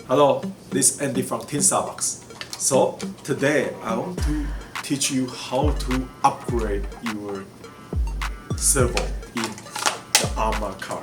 Hello, this is Andy from Team SAVOX. So today I want to teach you how to upgrade your servo in the ARRMA car.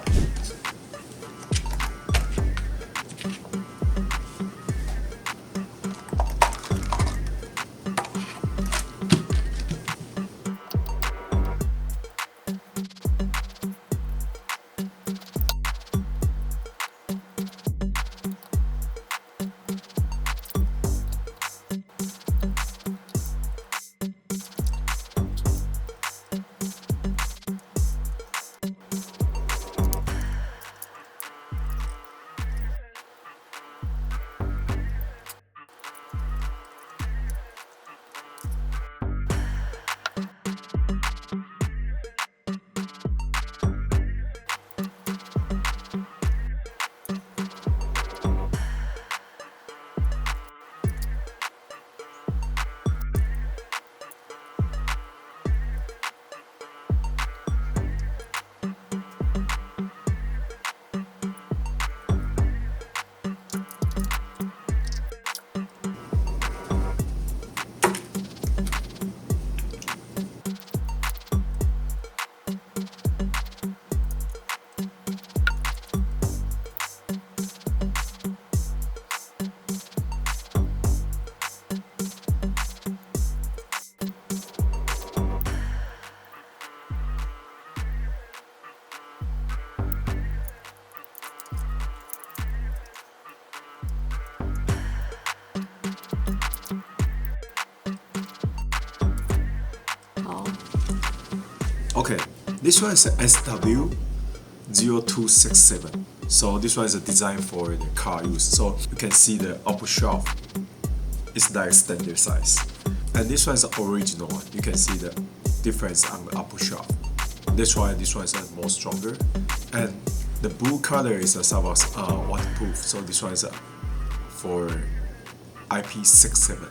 Okay, this one is a SW0267. So this one is a design for the car use. So you can see the upper shaft is like standard size. And this one is the original one. You can see the difference on the upper shaft. That's why this one is more stronger. And the blue color is a SAVOX waterproof. So this one is for IP67.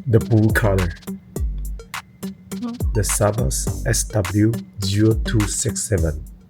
The blue color, the SAVOX SW0267.